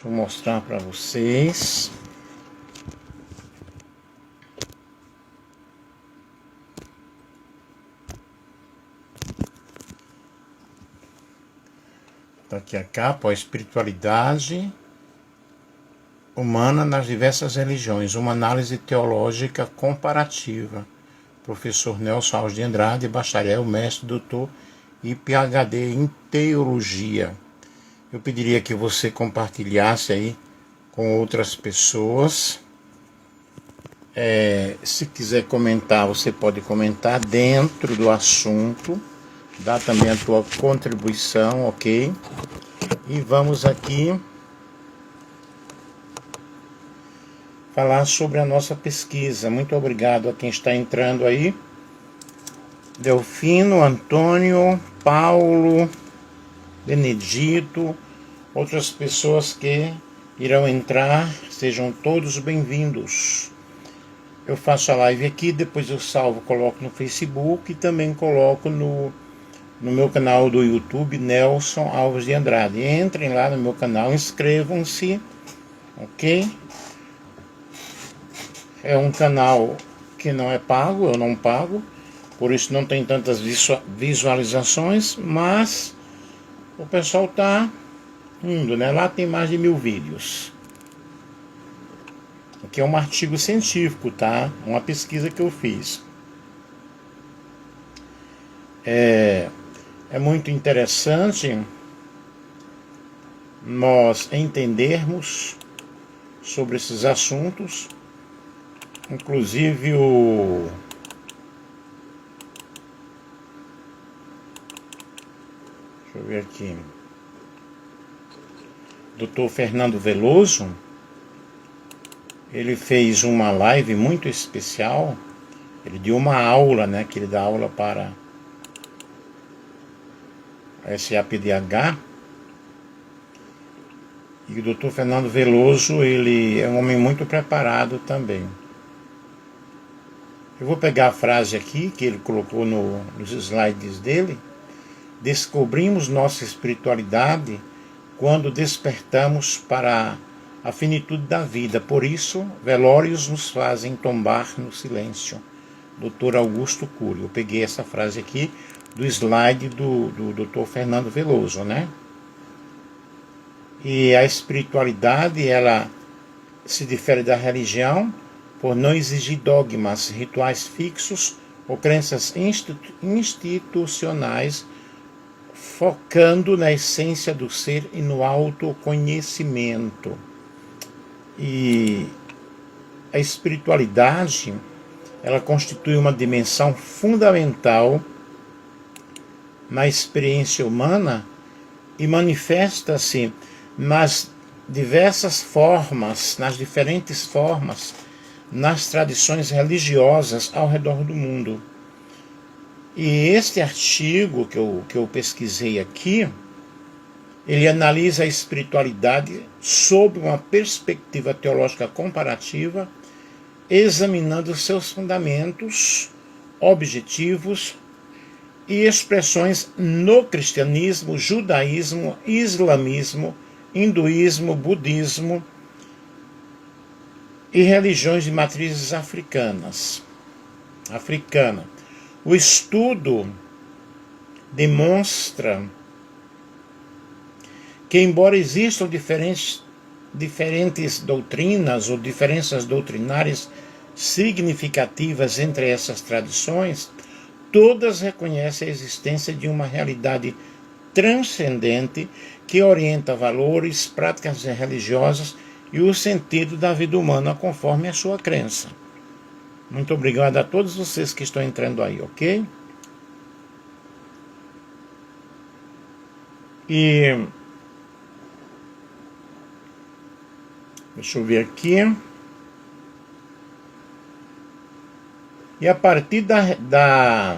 Vou mostrar para vocês. Tá aqui a capa, a espiritualidade humana nas diversas religiões, uma análise teológica comparativa. Professor Nelson Alves de Andrade, bacharel, mestre, doutor e PhD em teologia. Eu pediria que você compartilhasse aí com outras pessoas. Se quiser comentar, você pode comentar dentro do assunto. Dá também a tua contribuição, ok? E vamos aqui falar sobre a nossa pesquisa. Muito obrigado a quem está entrando aí. Delfino, Antônio, Paulo, Benedito, outras pessoas que irão entrar, sejam todos bem-vindos. Eu faço a live aqui, depois eu salvo, coloco no Facebook e também coloco no meu canal do YouTube, Nelson Alves de Andrade. Entrem lá no meu canal, inscrevam-se, ok? É um canal que não é pago, eu não pago, por isso não tem tantas visualizações, mas o pessoal tá indo, né? Lá tem mais de 1000 vídeos. Aqui é um artigo científico, tá? Uma pesquisa que eu fiz. É muito interessante nós entendermos sobre esses assuntos. Inclusive deixa eu ver aqui. Dr. Fernando Veloso, ele fez uma live muito especial. Ele deu uma aula, né? Que ele dá aula para a SAPDH. E o Dr. Fernando Veloso, ele é um homem muito preparado também. Eu vou pegar a frase aqui, que ele colocou nos slides dele. Descobrimos nossa espiritualidade quando despertamos para a finitude da vida. Por isso, velórios nos fazem tombar no silêncio. Dr. Augusto Cury. Eu peguei essa frase aqui do slide do Dr. Fernando Veloso, né? E a espiritualidade, ela se difere da religião por não exigir dogmas, rituais fixos ou crenças institucionais, focando na essência do ser e no autoconhecimento. E a espiritualidade, ela constitui uma dimensão fundamental na experiência humana e manifesta-se nas diferentes formas, nas tradições religiosas ao redor do mundo. E este artigo que eu pesquisei aqui, ele analisa a espiritualidade sob uma perspectiva teológica comparativa, examinando seus fundamentos, objetivos e expressões no cristianismo, judaísmo, islamismo, hinduísmo, budismo e religiões de matrizes africana. O estudo demonstra que, embora existam diferentes doutrinas ou diferenças doutrinárias significativas entre essas tradições, todas reconhecem a existência de uma realidade transcendente que orienta valores, práticas religiosas e o sentido da vida humana conforme a sua crença. Muito obrigado a todos vocês que estão entrando aí, ok? E deixa eu ver aqui. E a partir da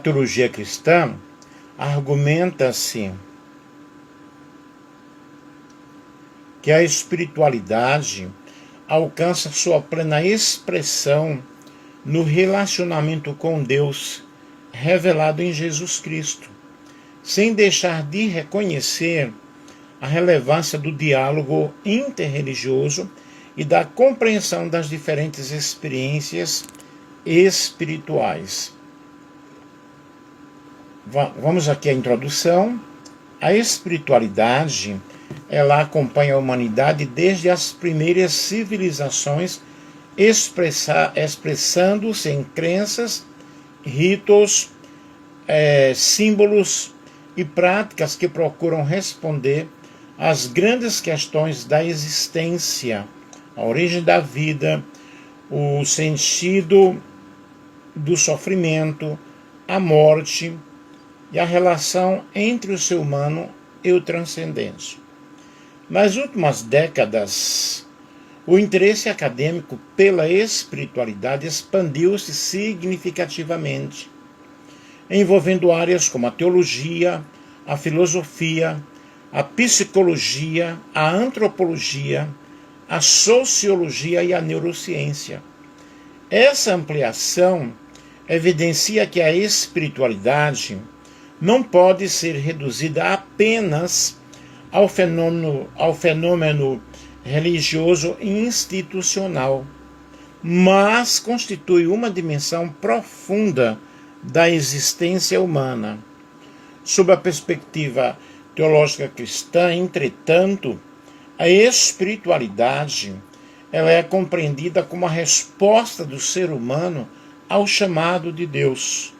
teologia cristã, argumenta-se que a espiritualidade alcança sua plena expressão no relacionamento com Deus revelado em Jesus Cristo, sem deixar de reconhecer a relevância do diálogo interreligioso e da compreensão das diferentes experiências espirituais. Vamos aqui à introdução. A espiritualidade, ela acompanha a humanidade desde as primeiras civilizações, expressando-se em crenças, ritos, símbolos e práticas que procuram responder às grandes questões da existência, a origem da vida, o sentido do sofrimento, a morte e a relação entre o ser humano e o transcendente. Nas últimas décadas, o interesse acadêmico pela espiritualidade expandiu-se significativamente, envolvendo áreas como a teologia, a filosofia, a psicologia, a antropologia, a sociologia e a neurociência. Essa ampliação evidencia que a espiritualidade não pode ser reduzida apenas ao fenômeno religioso e institucional, mas constitui uma dimensão profunda da existência humana. Sob a perspectiva teológica cristã, entretanto, a espiritualidade ela é compreendida como a resposta do ser humano ao chamado de Deus,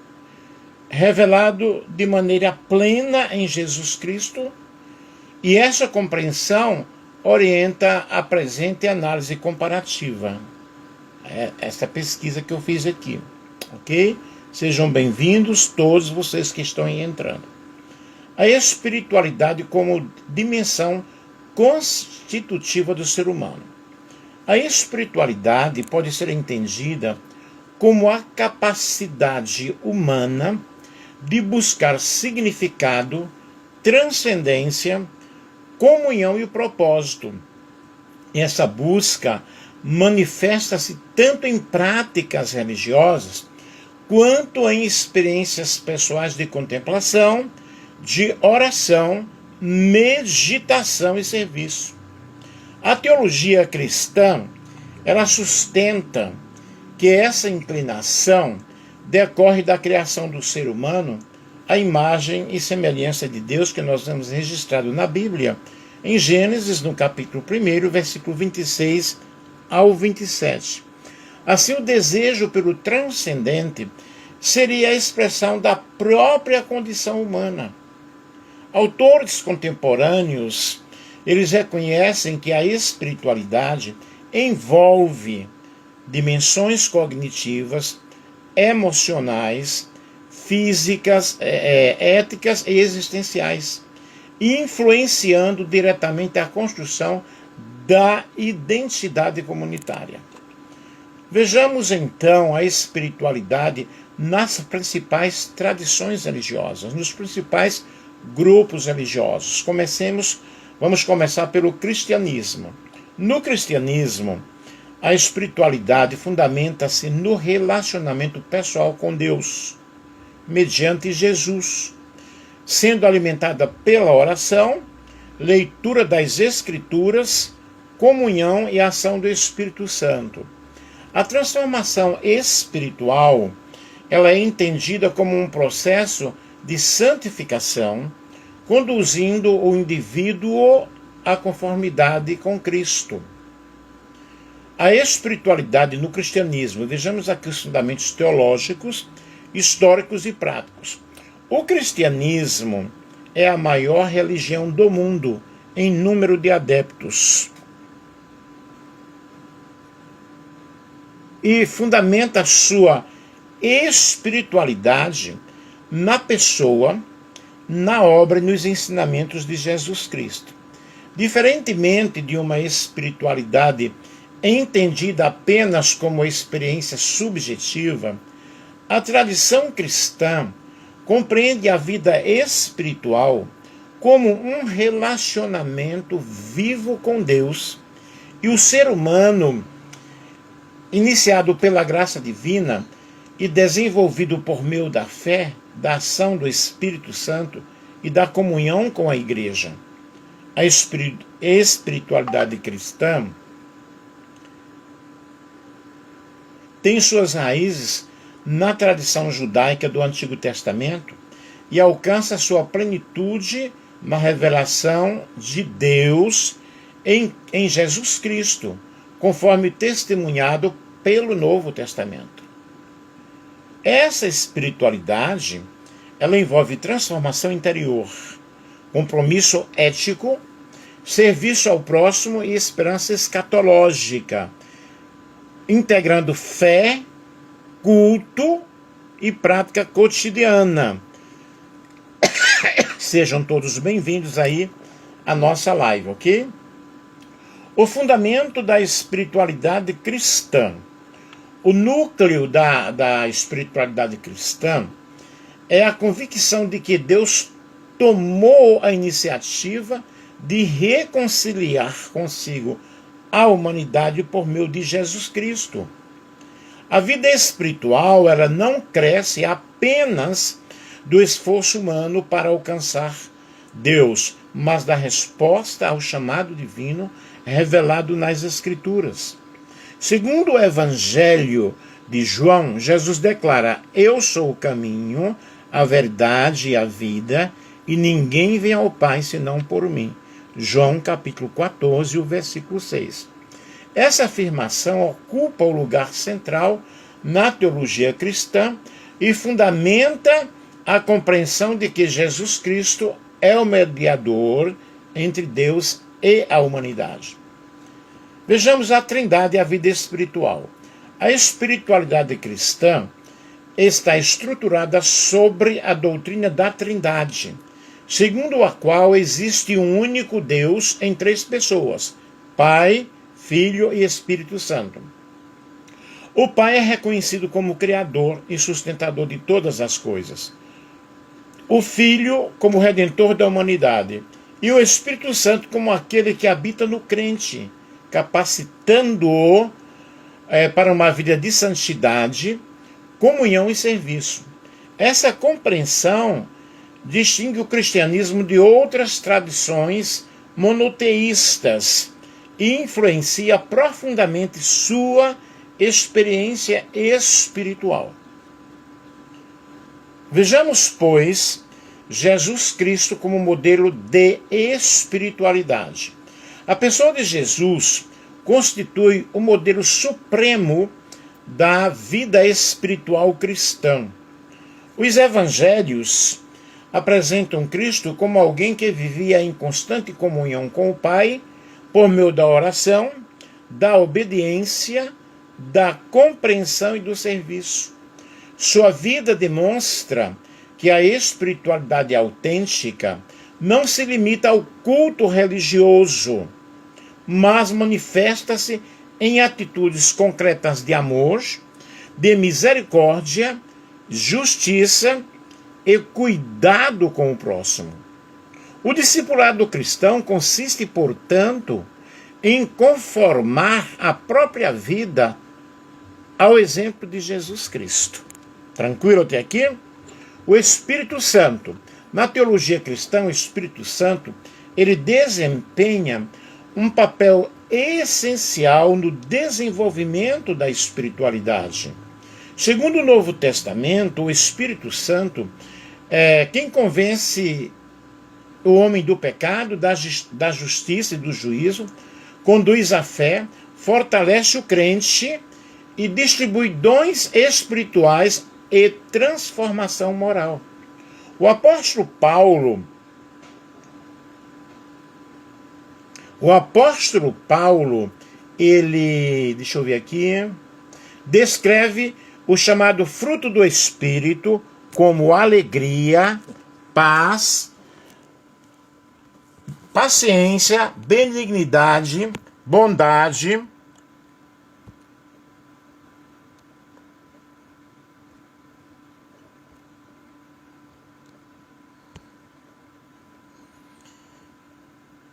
revelado de maneira plena em Jesus Cristo, e essa compreensão orienta a presente análise comparativa. Essa pesquisa que eu fiz aqui, ok? Sejam bem-vindos todos vocês que estão aí entrando. A espiritualidade como dimensão constitutiva do ser humano. A espiritualidade pode ser entendida como a capacidade humana de buscar significado, transcendência, comunhão e propósito. Essa busca manifesta-se tanto em práticas religiosas quanto em experiências pessoais de contemplação, de oração, meditação e serviço. A teologia cristã, ela sustenta que essa inclinação decorre da criação do ser humano à imagem e semelhança de Deus, que nós temos registrado na Bíblia, em Gênesis, no capítulo 1, versículo 26 ao 27. Assim, o desejo pelo transcendente seria a expressão da própria condição humana. Autores contemporâneos, eles reconhecem que a espiritualidade envolve dimensões cognitivas, emocionais, físicas, éticas e existenciais, influenciando diretamente a construção da identidade comunitária. Vejamos então a espiritualidade nas principais tradições religiosas, nos principais grupos religiosos. Vamos começar pelo cristianismo. No cristianismo, a espiritualidade fundamenta-se no relacionamento pessoal com Deus, mediante Jesus, sendo alimentada pela oração, leitura das Escrituras, comunhão e ação do Espírito Santo. A transformação espiritual, ela é entendida como um processo de santificação, conduzindo o indivíduo à conformidade com Cristo. A espiritualidade no cristianismo, vejamos aqui os fundamentos teológicos, históricos e práticos. O cristianismo é a maior religião do mundo em número de adeptos e fundamenta sua espiritualidade na pessoa, na obra e nos ensinamentos de Jesus Cristo. Diferentemente de uma espiritualidade entendida apenas como experiência subjetiva, a tradição cristã compreende a vida espiritual como um relacionamento vivo com Deus, e o ser humano, iniciado pela graça divina e desenvolvido por meio da fé, da ação do Espírito Santo e da comunhão com a igreja. A espiritualidade cristã tem suas raízes na tradição judaica do Antigo Testamento e alcança sua plenitude na revelação de Deus em Jesus Cristo, conforme testemunhado pelo Novo Testamento. Essa espiritualidade, ela envolve transformação interior, compromisso ético, serviço ao próximo e esperança escatológica, integrando fé, culto e prática cotidiana. Sejam todos bem-vindos aí à nossa live, ok? O fundamento da espiritualidade cristã. O núcleo da espiritualidade cristã é a convicção de que Deus tomou a iniciativa de reconciliar consigo a humanidade por meio de Jesus Cristo. A vida espiritual, ela não cresce apenas do esforço humano para alcançar Deus, mas da resposta ao chamado divino revelado nas Escrituras. Segundo o Evangelho de João, Jesus declara: eu sou o caminho, a verdade e a vida, e ninguém vem ao Pai senão por mim. João capítulo 14, o versículo 6. Essa afirmação ocupa o lugar central na teologia cristã e fundamenta a compreensão de que Jesus Cristo é o mediador entre Deus e a humanidade. Vejamos a Trindade e a vida espiritual. A espiritualidade cristã está estruturada sobre a doutrina da Trindade, segundo a qual existe um único Deus em três pessoas: Pai, Filho e Espírito Santo. O Pai é reconhecido como Criador e sustentador de todas as coisas. O Filho como Redentor da humanidade. E o Espírito Santo como aquele que habita no crente, capacitando-o para uma vida de santidade, comunhão e serviço. Essa compreensão distingue o cristianismo de outras tradições monoteístas e influencia profundamente sua experiência espiritual. Vejamos, pois, Jesus Cristo como modelo de espiritualidade. A pessoa de Jesus constitui o modelo supremo da vida espiritual cristã. Os evangelhos apresentam Cristo como alguém que vivia em constante comunhão com o Pai por meio da oração, da obediência, da compreensão e do serviço. Sua vida demonstra que a espiritualidade autêntica não se limita ao culto religioso, mas manifesta-se em atitudes concretas de amor, de misericórdia, justiça e cuidado com o próximo. O discipulado cristão consiste, portanto, em conformar a própria vida ao exemplo de Jesus Cristo. Tranquilo até aqui? O Espírito Santo. Na teologia cristã, o Espírito Santo, ele desempenha um papel essencial no desenvolvimento da espiritualidade. Segundo o Novo Testamento, o Espírito Santo é quem convence o homem do pecado, da justiça e do juízo, conduz a fé, fortalece o crente e distribui dons espirituais e transformação moral. O apóstolo Paulo, ele, deixa eu ver aqui, descreve o chamado fruto do Espírito como alegria, paz, paciência, benignidade, bondade,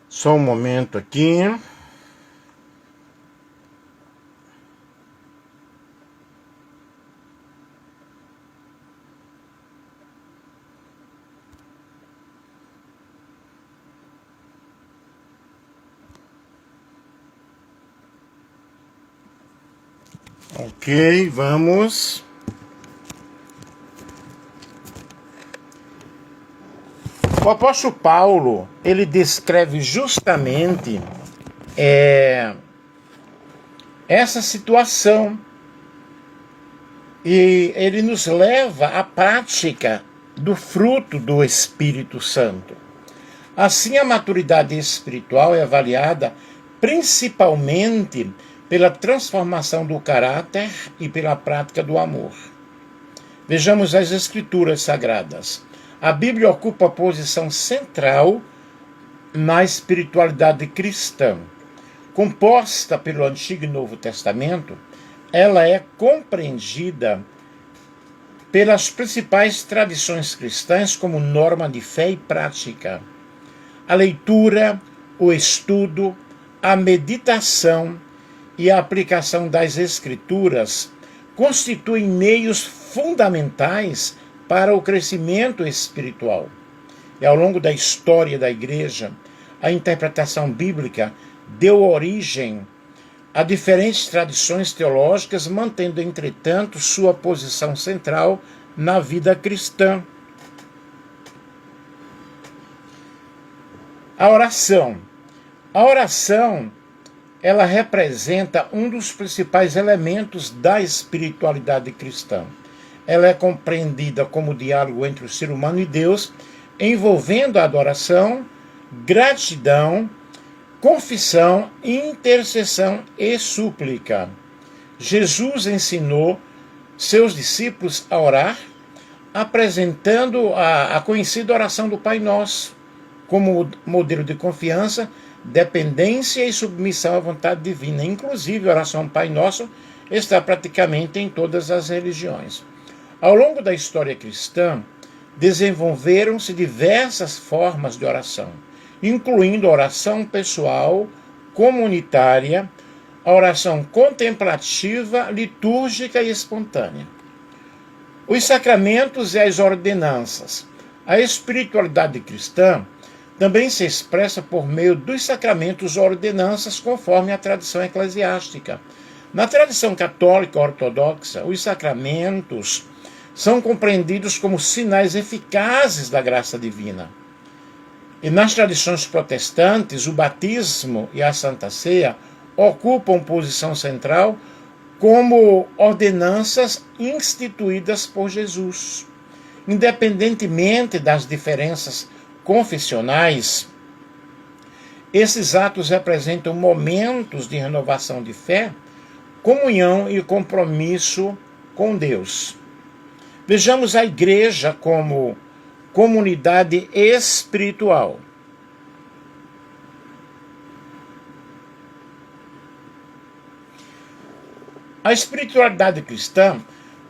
só um momento aqui. Ok, vamos. O apóstolo Paulo, ele descreve justamente essa situação e ele nos leva à prática do fruto do Espírito Santo. Assim, a maturidade espiritual é avaliada principalmente pela transformação do caráter e pela prática do amor. Vejamos as Escrituras Sagradas. A Bíblia ocupa a posição central na espiritualidade cristã. Composta pelo Antigo e Novo Testamento, ela é compreendida pelas principais tradições cristãs como norma de fé e prática. A leitura, o estudo, a meditação e a aplicação das Escrituras constituem meios fundamentais para o crescimento espiritual. E ao longo da história da Igreja, a interpretação bíblica deu origem a diferentes tradições teológicas, mantendo, entretanto, sua posição central na vida cristã. A oração. A oração, ela representa um dos principais elementos da espiritualidade cristã. Ela é compreendida como o diálogo entre o ser humano e Deus, envolvendo a adoração, gratidão, confissão, intercessão e súplica. Jesus ensinou seus discípulos a orar, apresentando a conhecida oração do Pai Nosso como modelo de confiança, dependência e submissão à vontade divina. Inclusive, a oração Pai Nosso está praticamente em todas as religiões. Ao longo da história cristã, desenvolveram-se diversas formas de oração, incluindo a oração pessoal, comunitária, a oração contemplativa, litúrgica e espontânea. Os sacramentos e as ordenanças. A espiritualidade cristã também se expressa por meio dos sacramentos ou ordenanças, conforme a tradição eclesiástica. Na tradição católica ortodoxa, os sacramentos são compreendidos como sinais eficazes da graça divina. E nas tradições protestantes, o batismo e a Santa Ceia ocupam posição central como ordenanças instituídas por Jesus. Independentemente das diferenças confessionais, esses atos representam momentos de renovação de fé, comunhão e compromisso com Deus. Vejamos a igreja como comunidade espiritual. A espiritualidade cristã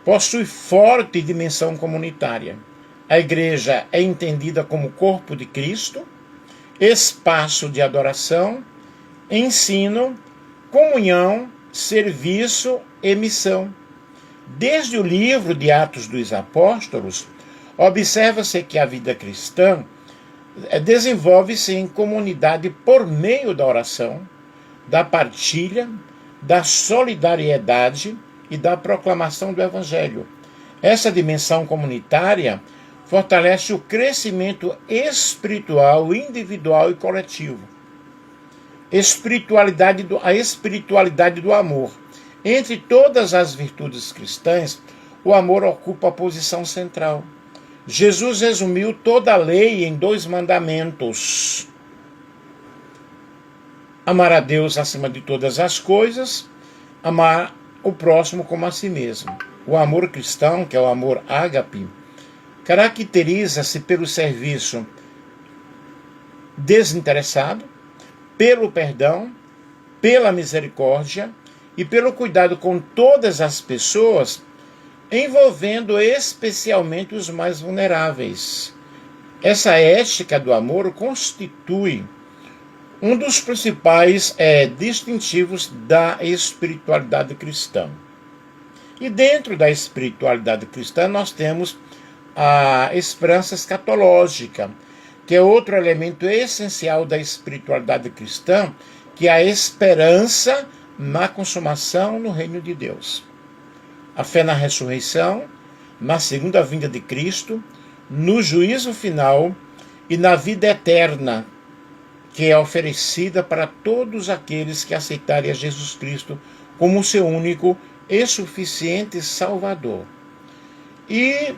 possui forte dimensão comunitária. A igreja é entendida como corpo de Cristo, espaço de adoração, ensino, comunhão, serviço e missão. Desde o livro de Atos dos Apóstolos, observa-se que a vida cristã desenvolve-se em comunidade por meio da oração, da partilha, da solidariedade e da proclamação do Evangelho. Essa dimensão comunitária fortalece o crescimento espiritual, individual e coletivo. A espiritualidade do amor. Entre todas as virtudes cristãs, o amor ocupa a posição central. Jesus resumiu toda a lei em 2 mandamentos: amar a Deus acima de todas as coisas, amar o próximo como a si mesmo. O amor cristão, que é o amor ágape, caracteriza-se pelo serviço desinteressado, pelo perdão, pela misericórdia e pelo cuidado com todas as pessoas, envolvendo especialmente os mais vulneráveis. Essa ética do amor constitui um dos principais distintivos da espiritualidade cristã. E dentro da espiritualidade cristã nós temos a esperança escatológica, que é outro elemento essencial da espiritualidade cristã, que é a esperança na consumação no reino de Deus. a fé na ressurreição, na segunda vinda de Cristo, no juízo final e na vida eterna, que é oferecida para todos aqueles que aceitarem a Jesus Cristo como seu único e suficiente Salvador. E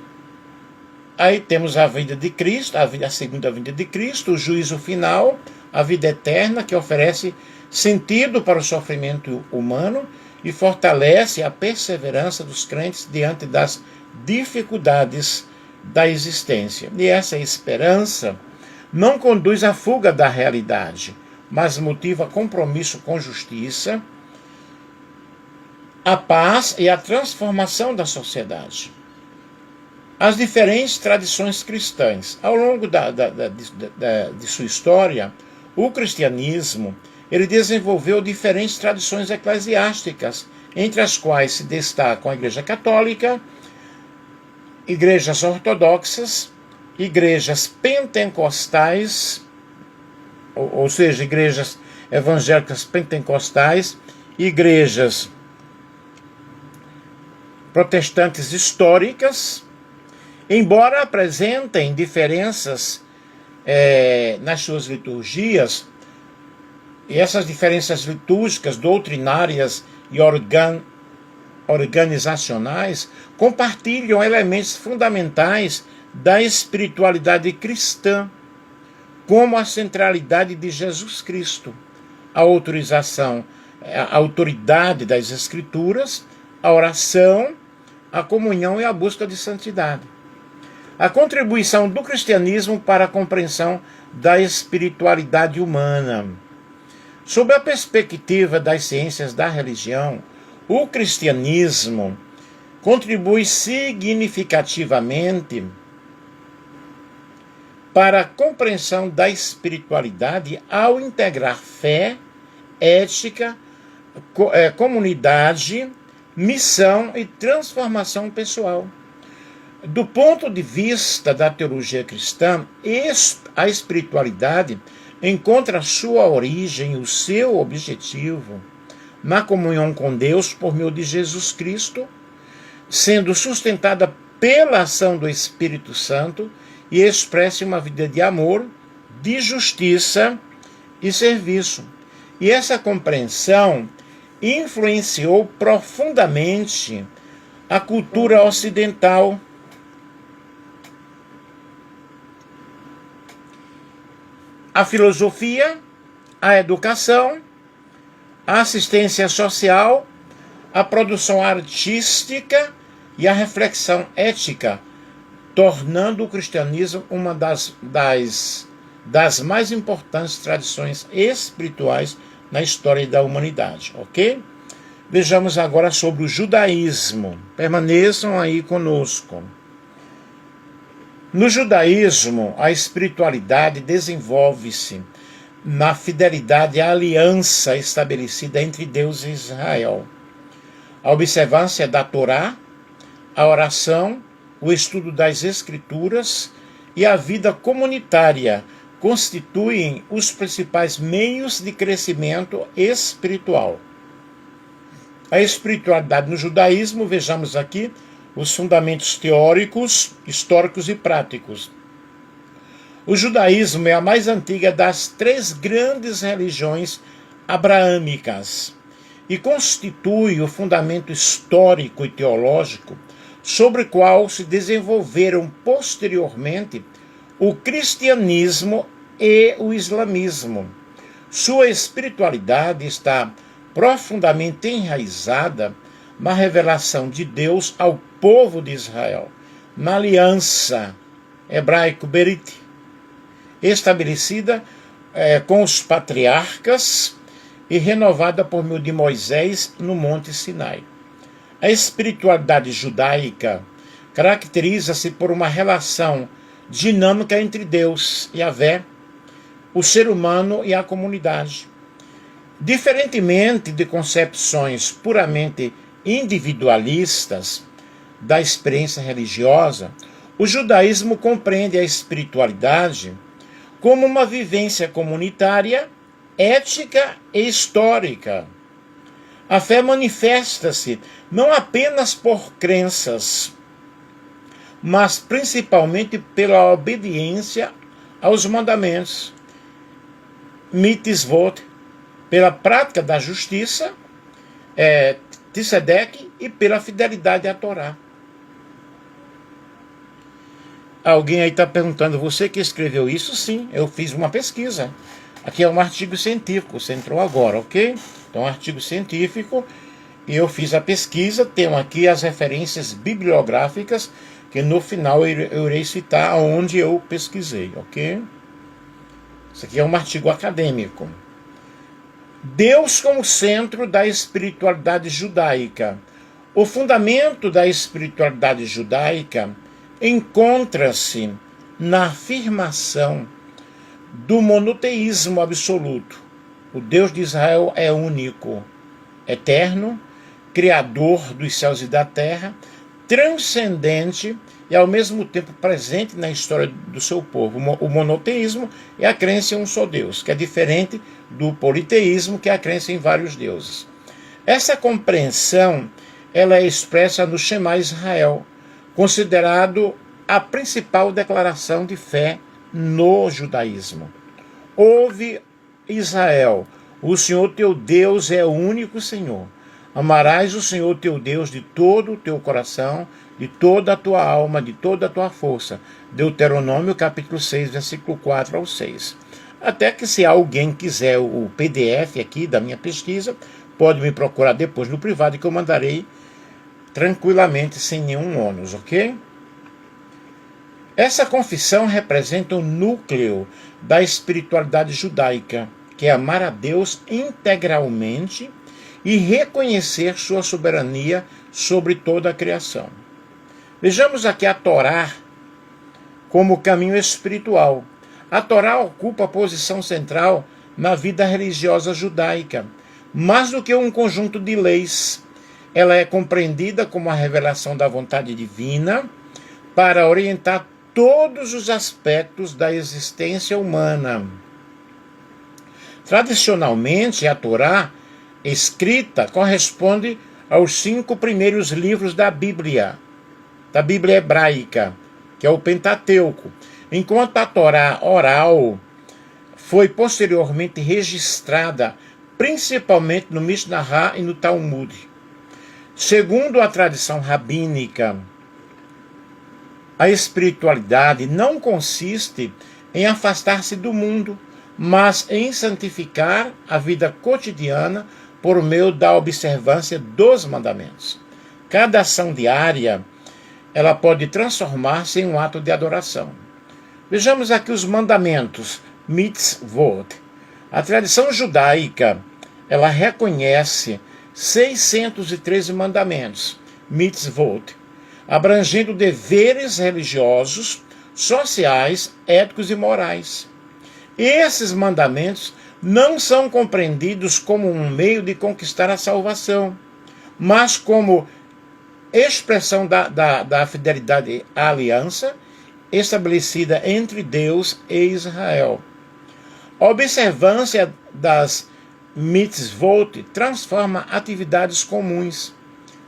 aí temos a vida de Cristo, a segunda vinda de Cristo, o juízo final, a vida eterna, que oferece sentido para o sofrimento humano e fortalece a perseverança dos crentes diante das dificuldades da existência. E essa esperança não conduz à fuga da realidade, mas motiva compromisso com justiça, a paz e a transformação da sociedade. As diferentes tradições cristãs. Ao longo de sua história, o cristianismo ele desenvolveu diferentes tradições eclesiásticas, entre as quais se destacam a Igreja Católica, igrejas ortodoxas, igrejas pentecostais, ou seja, igrejas evangélicas pentecostais, igrejas protestantes históricas, embora apresentem diferenças nas suas liturgias, e essas diferenças litúrgicas, doutrinárias e organizacionais compartilham elementos fundamentais da espiritualidade cristã, como a centralidade de Jesus Cristo, a autoridade das Escrituras, a oração, a comunhão e a busca de santidade. A contribuição do cristianismo para a compreensão da espiritualidade humana. Sob a perspectiva das ciências da religião, o cristianismo contribui significativamente para a compreensão da espiritualidade ao integrar fé, ética, comunidade, missão e transformação pessoal. Do ponto de vista da teologia cristã, a espiritualidade encontra sua origem e o seu objetivo na comunhão com Deus por meio de Jesus Cristo, sendo sustentada pela ação do Espírito Santo e expressa uma vida de amor, de justiça e serviço. E essa compreensão influenciou profundamente a cultura ocidental, a filosofia, a educação, a assistência social, a produção artística e a reflexão ética, tornando o cristianismo uma das mais importantes tradições espirituais na história da humanidade, ok? Vejamos agora sobre o judaísmo. Permaneçam aí conosco. No judaísmo, a espiritualidade desenvolve-se na fidelidade à aliança estabelecida entre Deus e Israel. A observância da Torá, a oração, o estudo das Escrituras e a vida comunitária constituem os principais meios de crescimento espiritual. A espiritualidade no judaísmo, vejamos aqui os fundamentos teóricos, históricos e práticos. O judaísmo é a mais antiga das três grandes religiões abraâmicas e constitui o fundamento histórico e teológico sobre o qual se desenvolveram posteriormente o cristianismo e o islamismo. Sua espiritualidade está profundamente enraizada na revelação de Deus ao povo de Israel, na aliança hebraico-berite, estabelecida com os patriarcas e renovada por meio de Moisés no Monte Sinai. A espiritualidade judaica caracteriza-se por uma relação dinâmica entre Deus, Yahvé, o ser humano e a comunidade. Diferentemente de concepções puramente individualistas da experiência religiosa, o judaísmo compreende a espiritualidade como uma vivência comunitária, ética e histórica. A fé manifesta-se não apenas por crenças, mas principalmente pela obediência aos mandamentos, mitzvot, pela prática da justiça, Tzedek, e pela fidelidade à Torá. Alguém aí está perguntando, você que escreveu isso? Sim, eu fiz uma pesquisa. Aqui é um artigo científico, você entrou agora, ok? Então, um artigo científico, e eu fiz a pesquisa, tenho aqui as referências bibliográficas, que no final eu irei citar onde eu pesquisei, ok? Isso aqui é um artigo acadêmico. Deus como centro da espiritualidade judaica. O fundamento da espiritualidade judaica encontra-se na afirmação do monoteísmo absoluto. O Deus de Israel é único, eterno, criador dos céus e da terra, transcendente e ao mesmo tempo presente na história do seu povo. O monoteísmo é a crença em um só Deus, que é diferente do politeísmo, que é a crença em vários deuses. Essa compreensão ela é expressa no Shema Israel, considerado a principal declaração de fé no judaísmo. Ouve, Israel, o Senhor teu Deus é o único Senhor. Amarás o Senhor teu Deus de todo o teu coração, de toda a tua alma, de toda a tua força. Deuteronômio capítulo 6, versículo 4 ao 6. Até que se alguém quiser o PDF aqui da minha pesquisa, pode me procurar depois no privado que eu mandarei tranquilamente, sem nenhum ônus, ok? Essa confissão representa o núcleo da espiritualidade judaica, que é amar a Deus integralmente e reconhecer sua soberania sobre toda a criação. Vejamos aqui a Torá como caminho espiritual. A Torá ocupa a posição central na vida religiosa judaica. Mais do que um conjunto de leis, ela é compreendida como a revelação da vontade divina para orientar todos os aspectos da existência humana. Tradicionalmente, a Torá escrita corresponde aos 5 primeiros livros da Bíblia hebraica, que é o Pentateuco, enquanto a Torá oral foi posteriormente registrada principalmente no Mishnah e no Talmud. Segundo a tradição rabínica, a espiritualidade não consiste em afastar-se do mundo, mas em santificar a vida cotidiana por meio da observância dos mandamentos. Cada ação diária, ela pode transformar-se em um ato de adoração. Vejamos aqui os mandamentos, mitzvot. A tradição judaica, ela reconhece 613 mandamentos, mitzvot, abrangendo deveres religiosos, sociais, éticos e morais. Esses mandamentos não são compreendidos como um meio de conquistar a salvação, mas como expressão da fidelidade à aliança estabelecida entre Deus e Israel. A observância das mitzvot transforma atividades comuns,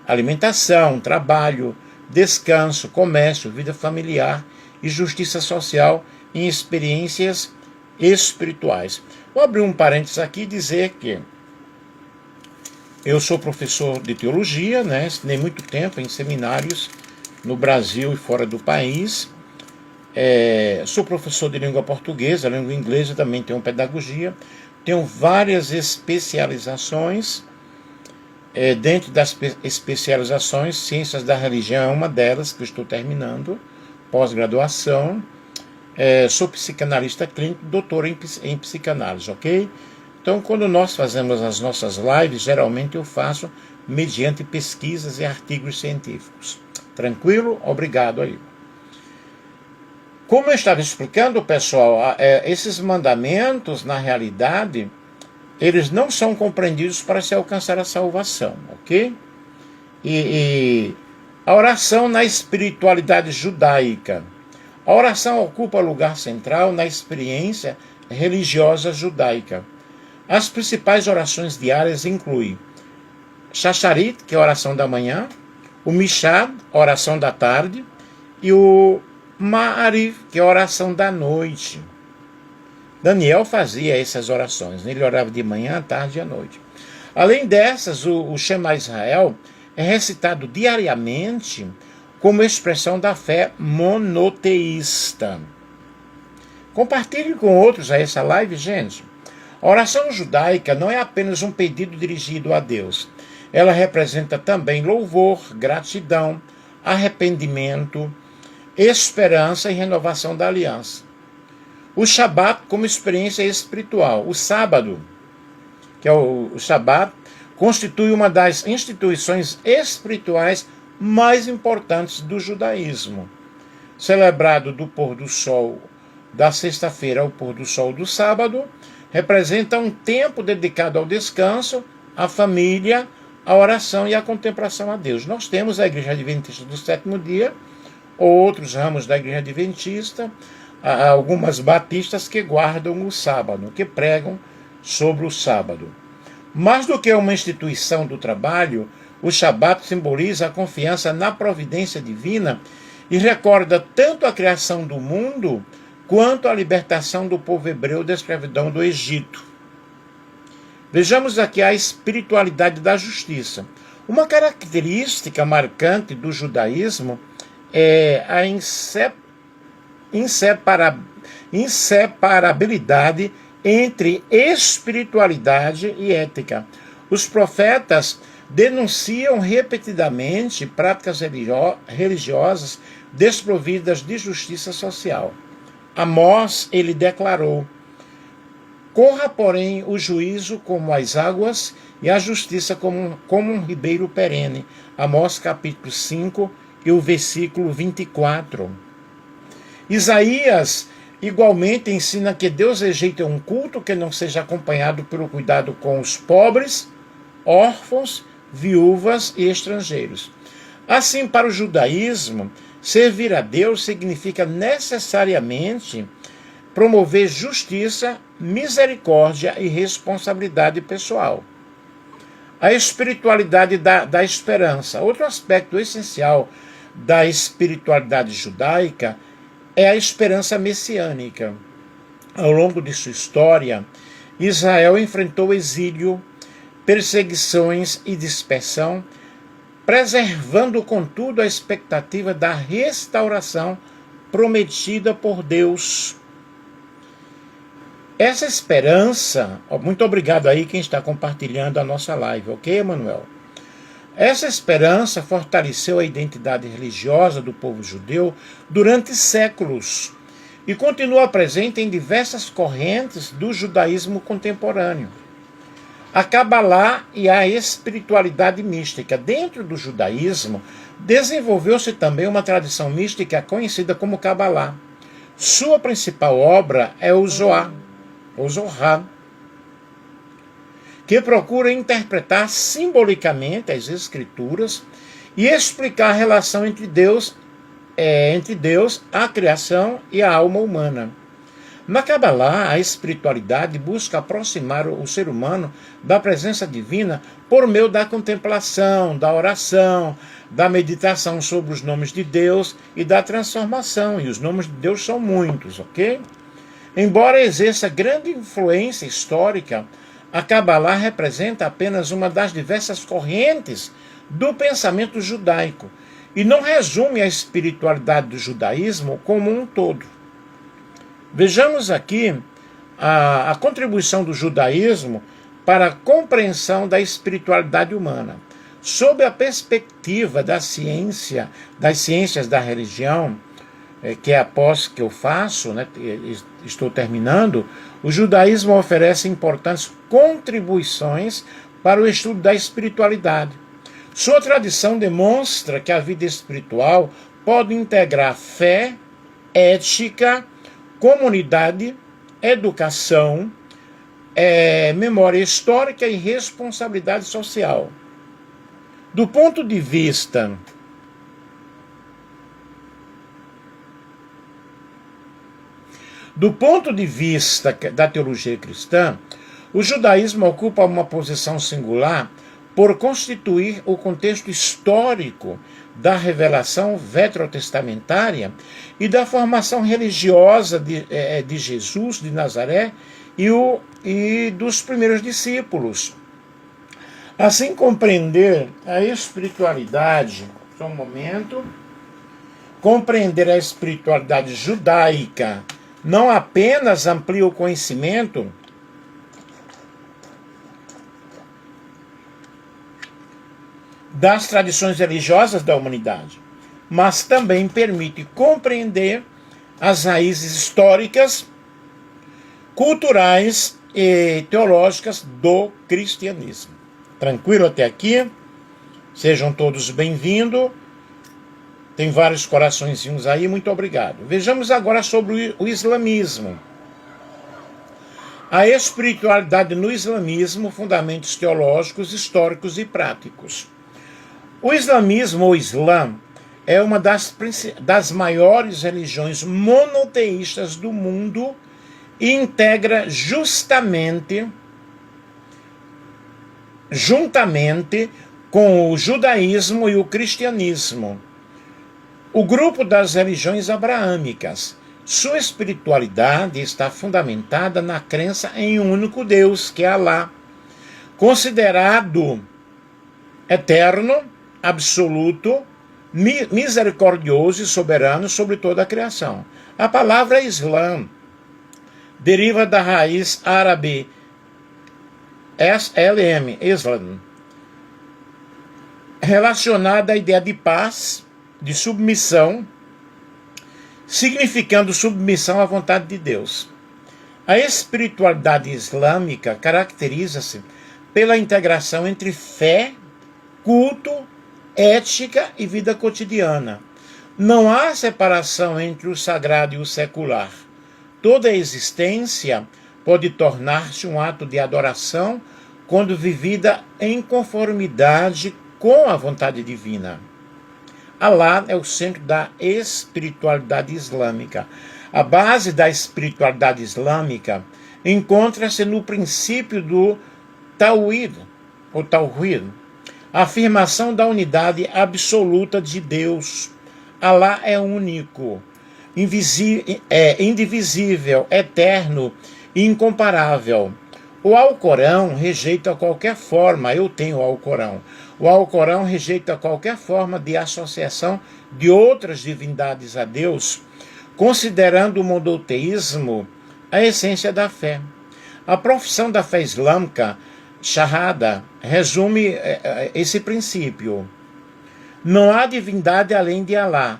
alimentação, trabalho, descanso, comércio, vida familiar e justiça social em experiências espirituais. Vou abrir um parênteses aqui e dizer que eu sou professor de teologia, ensinei muito tempo em seminários no Brasil e fora do país. Sou professor de língua portuguesa, língua inglesa, também tenho pedagogia. Tenho várias especializações. Dentro das especializações, ciências da religião é uma delas, que eu estou terminando, pós-graduação. Sou psicanalista clínico, doutor em psicanálise, ok? Então, quando nós fazemos as nossas lives, geralmente eu faço mediante pesquisas e artigos científicos. Tranquilo? Obrigado aí. Como eu estava explicando, pessoal, esses mandamentos, na realidade, eles não são compreendidos para se alcançar a salvação, ok? E a oração na espiritualidade judaica. A oração ocupa lugar central na experiência religiosa judaica. As principais orações diárias incluem Shacharit, que é a oração da manhã, o Mishad, a oração da tarde, e o Ma'ariv, que é a oração da noite. Daniel fazia essas orações, ele orava de manhã, à tarde e à noite. Além dessas, o Shema Israel é recitado diariamente como expressão da fé monoteísta. Compartilhe com outros a essa live, gente. A oração judaica não é apenas um pedido dirigido a Deus. Ela representa também louvor, gratidão, arrependimento, esperança e renovação da aliança. O Shabat como experiência espiritual. O sábado, que é o Shabat, constitui uma das instituições espirituais mais importantes do judaísmo. Celebrado do pôr do sol da sexta-feira ao pôr do sol do sábado, representa um tempo dedicado ao descanso, à família, à oração e à contemplação a Deus. Nós temos a Igreja Adventista do Sétimo Dia, outros ramos da Igreja Adventista, algumas batistas que guardam o sábado, que pregam sobre o sábado. Mais do que uma instituição do trabalho, o Shabat simboliza a confiança na providência divina e recorda tanto a criação do mundo quanto a libertação do povo hebreu da escravidão do Egito. Vejamos aqui a espiritualidade da justiça. Uma característica marcante do judaísmo é a inseparabilidade entre espiritualidade e ética. Os profetas denunciam repetidamente práticas religiosas desprovidas de justiça social. Amós, ele declarou: corra, porém, o juízo como as águas e a justiça como um ribeiro perene. Amós capítulo 5 e o versículo 24. Isaías igualmente ensina que Deus rejeita um culto que não seja acompanhado pelo cuidado com os pobres, órfãos, viúvas e estrangeiros. Assim, para o judaísmo, servir a Deus significa necessariamente promover justiça, misericórdia e responsabilidade pessoal. A espiritualidade da esperança. Outro aspecto essencial da espiritualidade judaica é a esperança messiânica. Ao longo de sua história, Israel enfrentou exílio, perseguições e dispersão, preservando, contudo, a expectativa da restauração prometida por Deus. Essa esperança, muito obrigado aí quem está compartilhando a nossa live, ok, Emanuel? Essa esperança fortaleceu a identidade religiosa do povo judeu durante séculos e continua presente em diversas correntes do judaísmo contemporâneo. A Cabalá e a espiritualidade mística. Dentro do judaísmo, desenvolveu-se também uma tradição mística conhecida como Cabalá. Sua principal obra é o Zohar, que procura interpretar simbolicamente as Escrituras e explicar a relação entre Deus, a criação e a alma humana. Na Cabalá, a espiritualidade busca aproximar o ser humano da presença divina por meio da contemplação, da oração, da meditação sobre os nomes de Deus e da transformação. E os nomes de Deus são muitos, ok? Embora exerça grande influência histórica, a Cabalá representa apenas uma das diversas correntes do pensamento judaico e não resume a espiritualidade do judaísmo como um todo. Vejamos aqui a contribuição do judaísmo para a compreensão da espiritualidade humana. Sob a perspectiva das ciências da religião, que é a pós que eu faço, estou terminando, o judaísmo oferece importantes contribuições para o estudo da espiritualidade. Sua tradição demonstra que a vida espiritual pode integrar fé, ética, comunidade, educação, memória histórica e responsabilidade social. Do ponto de vista da teologia cristã, o judaísmo ocupa uma posição singular por constituir o contexto histórico da revelação veterotestamentária e da formação religiosa de Jesus de Nazaré e dos primeiros discípulos. Assim, compreender a espiritualidade, só um momento, compreender a espiritualidade judaica não apenas amplia o conhecimento das tradições religiosas da humanidade, mas também permite compreender as raízes históricas, culturais e teológicas do cristianismo. Tranquilo até aqui? Sejam todos bem-vindos. Tem vários coraçõezinhos aí, muito obrigado. Vejamos agora sobre o islamismo. A espiritualidade no islamismo, fundamentos teológicos, históricos e práticos. O islamismo, ou Islã, é uma das maiores religiões monoteístas do mundo e integra juntamente com o judaísmo e o cristianismo, o grupo das religiões abraâmicas. Sua espiritualidade está fundamentada na crença em um único Deus, que é Alá, considerado eterno, absoluto, misericordioso e soberano sobre toda a criação. A palavra Islã deriva da raiz árabe SLM, Islam, relacionada à ideia de paz, de submissão, significando submissão à vontade de Deus. A espiritualidade islâmica caracteriza-se pela integração entre fé, culto, ética e vida cotidiana. Não há separação entre o sagrado e o secular. Toda a existência pode tornar-se um ato de adoração quando vivida em conformidade com a vontade divina. Alá é o centro da espiritualidade islâmica. A base da espiritualidade islâmica encontra-se no princípio do Tawhid, a afirmação da unidade absoluta de Deus. Alá é único, indivisível, eterno e incomparável. O Alcorão rejeita qualquer forma, eu tenho o Alcorão. O Alcorão rejeita qualquer forma de associação de outras divindades a Deus, considerando o monoteísmo a essência da fé. A profissão da fé islâmica, Shahada, resume esse princípio. Não há divindade além de Alá,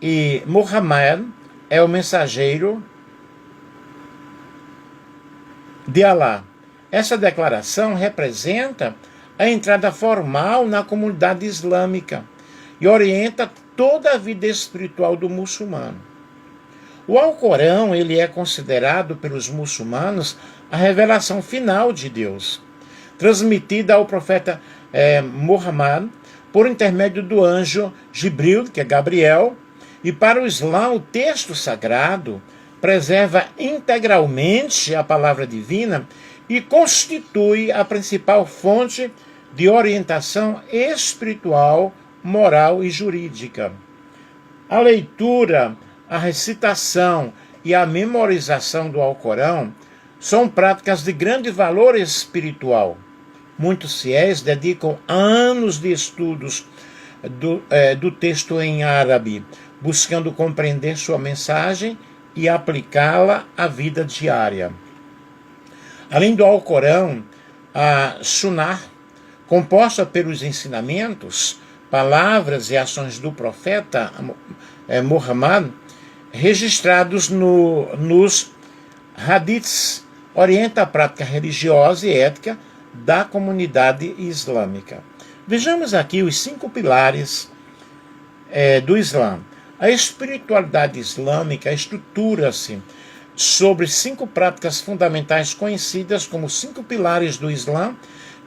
e Muhammad é o mensageiro de Alá. Essa declaração representa a entrada formal na comunidade islâmica e orienta toda a vida espiritual do muçulmano. O Alcorão ele é considerado pelos muçulmanos a revelação final de Deus, transmitida ao profeta Muhammad por intermédio do anjo Jibril, que é Gabriel, e para o Islã o texto sagrado preserva integralmente a palavra divina e constitui a principal fonte de orientação espiritual, moral e jurídica. A leitura, a recitação e a memorização do Alcorão são práticas de grande valor espiritual. Muitos fiéis dedicam anos de estudos do texto em árabe, buscando compreender sua mensagem e aplicá-la à vida diária. Além do Alcorão, a Sunnah, composta pelos ensinamentos, palavras e ações do profeta Muhammad, registrados nos hadiths, orienta a prática religiosa e ética da comunidade islâmica. Vejamos aqui os 5 pilares do Islã. A espiritualidade islâmica estrutura-se sobre 5 práticas fundamentais conhecidas como 5 pilares do Islã,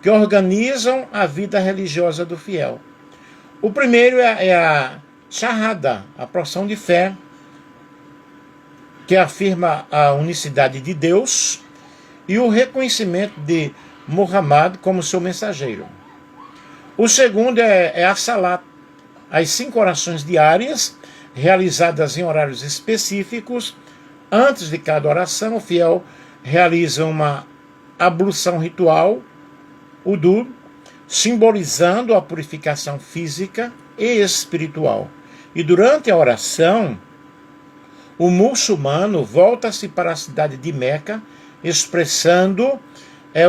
que organizam a vida religiosa do fiel. O primeiro é a Shahada, a profissão de fé, que afirma a unicidade de Deus e o reconhecimento de Muhammad como seu mensageiro. O segundo é a salat, as 5 orações diárias, realizadas em horários específicos. Antes de cada oração, o fiel realiza uma ablução ritual, udu, simbolizando a purificação física e espiritual. E durante a oração, o muçulmano volta-se para a cidade de Meca, expressando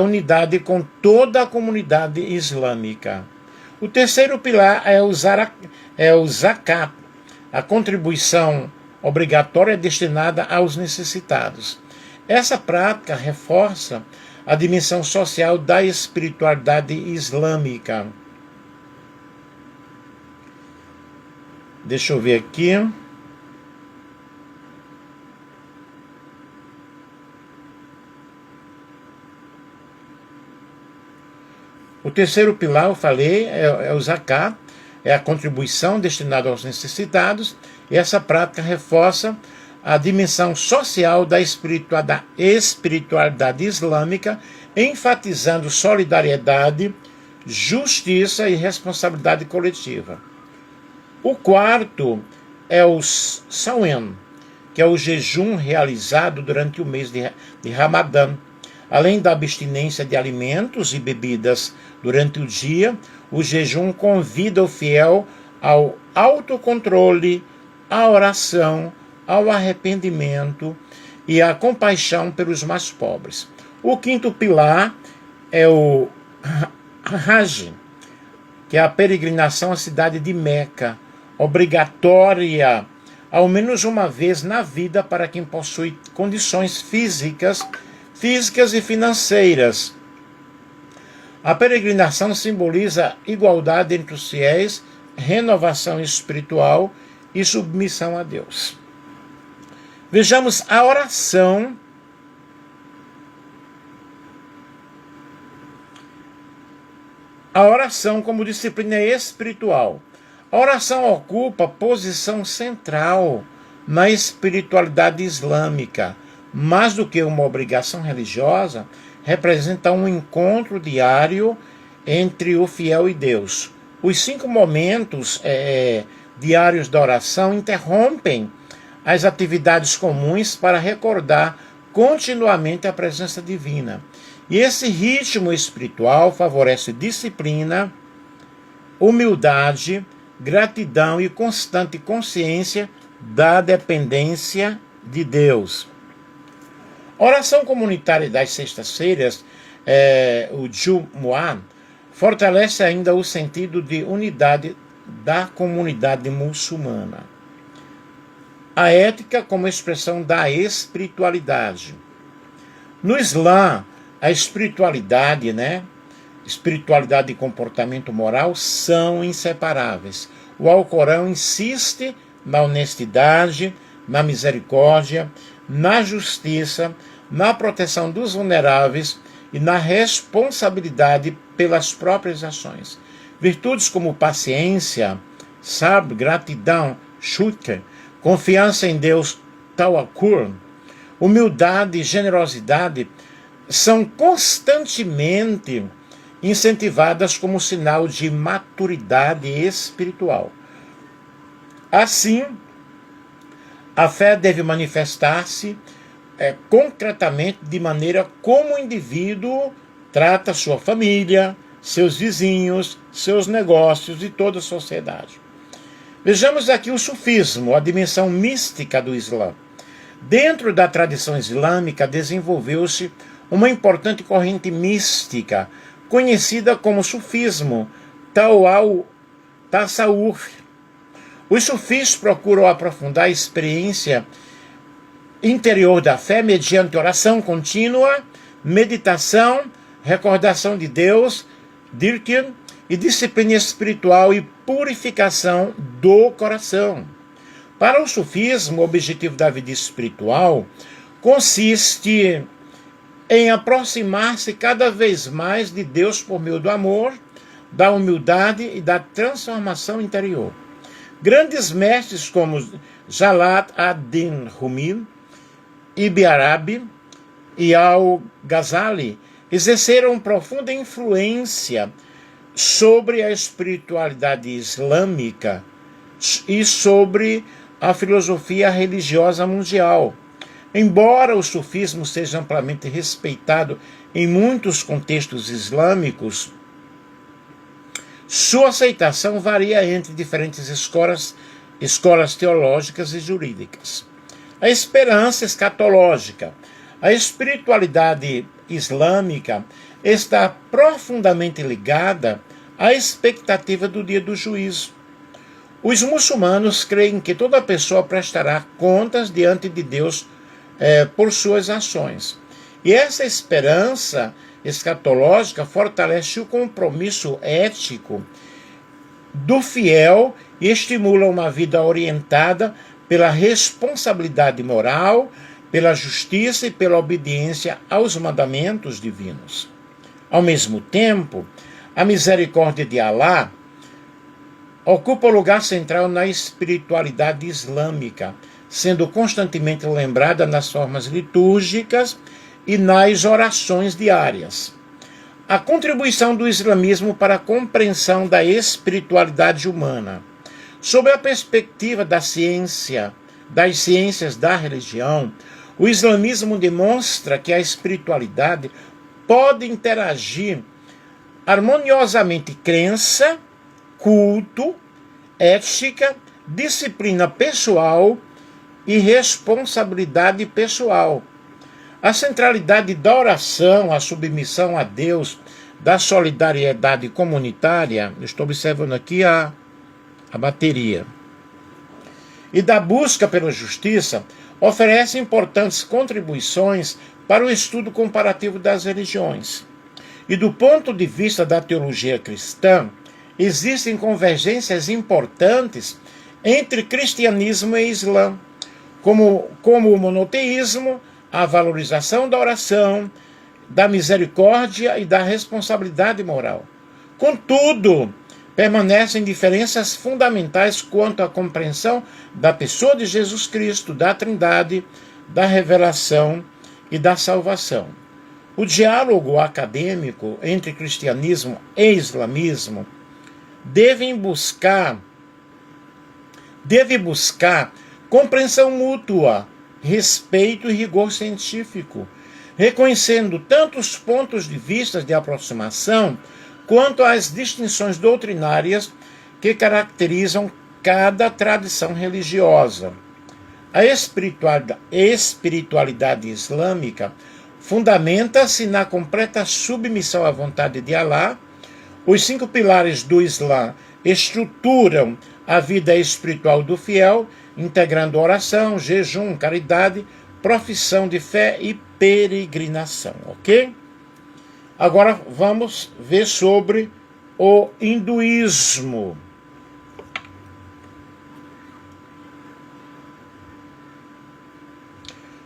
unidade com toda a comunidade islâmica. O terceiro pilar é o zakat, a contribuição obrigatória destinada aos necessitados. Essa prática reforça a dimensão social da espiritualidade islâmica. Deixa eu ver aqui. O terceiro pilar, eu falei, é o zakat, é a contribuição destinada aos necessitados, e essa prática reforça a dimensão social da espiritualidade islâmica, enfatizando solidariedade, justiça e responsabilidade coletiva. O quarto é o Sawm, que é o jejum realizado durante o mês de Ramadã. Além da abstinência de alimentos e bebidas durante o dia, o jejum convida o fiel ao autocontrole, à oração, ao arrependimento e à compaixão pelos mais pobres. O quinto pilar é o Hajj, que é a peregrinação à cidade de Meca, obrigatória ao menos uma vez na vida para quem possui condições físicas e financeiras. A peregrinação simboliza igualdade entre os fiéis, renovação espiritual e submissão a Deus. Vejamos a oração. A oração como disciplina espiritual. A oração ocupa posição central na espiritualidade islâmica. Mais do que uma obrigação religiosa, representa um encontro diário entre o fiel e Deus. Os 5 momentos diários da oração interrompem as atividades comuns para recordar continuamente a presença divina. E esse ritmo espiritual favorece disciplina, humildade, gratidão e constante consciência da dependência de Deus. A oração comunitária das sextas-feiras, o Jumu'ah, fortalece ainda o sentido de unidade da comunidade muçulmana. A ética como expressão da espiritualidade. No Islã, a espiritualidade, espiritualidade e comportamento moral são inseparáveis. O Alcorão insiste na honestidade, na misericórdia, na justiça, na proteção dos vulneráveis e na responsabilidade pelas próprias ações. Virtudes como paciência, sabr, gratidão, shukr, confiança em Deus, tawakkul, humildade e generosidade são constantemente incentivadas como sinal de maturidade espiritual. Assim, a fé deve manifestar-se concretamente de maneira como o indivíduo trata sua família, seus vizinhos, seus negócios e toda a sociedade. Vejamos aqui o sufismo, a dimensão mística do Islã. Dentro da tradição islâmica desenvolveu-se uma importante corrente mística, conhecida como sufismo, Tasawwuf. Os sufis procuram aprofundar a experiência interior da fé mediante oração contínua, meditação, recordação de Deus, dhikr, e disciplina espiritual e purificação do coração. Para o sufismo, o objetivo da vida espiritual consiste em aproximar-se cada vez mais de Deus por meio do amor, da humildade e da transformação interior. Grandes mestres como Jalat ad-Din Rumi, Ibn Arabi e Al-Ghazali exerceram profunda influência sobre a espiritualidade islâmica e sobre a filosofia religiosa mundial. Embora o sufismo seja amplamente respeitado em muitos contextos islâmicos, sua aceitação varia entre diferentes escolas teológicas e jurídicas. A esperança escatológica. A espiritualidade islâmica está profundamente ligada à expectativa do dia do juízo. Os muçulmanos creem que toda pessoa prestará contas diante de Deus por suas ações. E essa esperança escatológica fortalece o compromisso ético do fiel e estimula uma vida orientada pela responsabilidade moral, pela justiça e pela obediência aos mandamentos divinos. Ao mesmo tempo, a misericórdia de Alá ocupa o lugar central na espiritualidade islâmica, sendo constantemente lembrada nas formas litúrgicas e nas orações diárias. A contribuição do islamismo para a compreensão da espiritualidade humana. Sob a perspectiva das ciências da religião, o islamismo demonstra que a espiritualidade pode interagir harmoniosamente crença, culto, ética, disciplina pessoal e responsabilidade pessoal. A centralidade da oração, a submissão a Deus, da solidariedade comunitária, estou observando aqui a bateria, e da busca pela justiça, oferece importantes contribuições para o estudo comparativo das religiões. E do ponto de vista da teologia cristã, existem convergências importantes entre cristianismo e islã, como o monoteísmo, a valorização da oração, da misericórdia e da responsabilidade moral. Contudo, permanecem diferenças fundamentais quanto à compreensão da pessoa de Jesus Cristo, da Trindade, da revelação e da salvação. O diálogo acadêmico entre cristianismo e islamismo deve buscar compreensão mútua, respeito e rigor científico, reconhecendo tanto os pontos de vista de aproximação quanto as distinções doutrinárias que caracterizam cada tradição religiosa. A espiritualidade islâmica fundamenta-se na completa submissão à vontade de Alá. Os 5 pilares do Islã estruturam a vida espiritual do fiel, integrando oração, jejum, caridade, profissão de fé e peregrinação, ok? Agora vamos ver sobre o hinduísmo.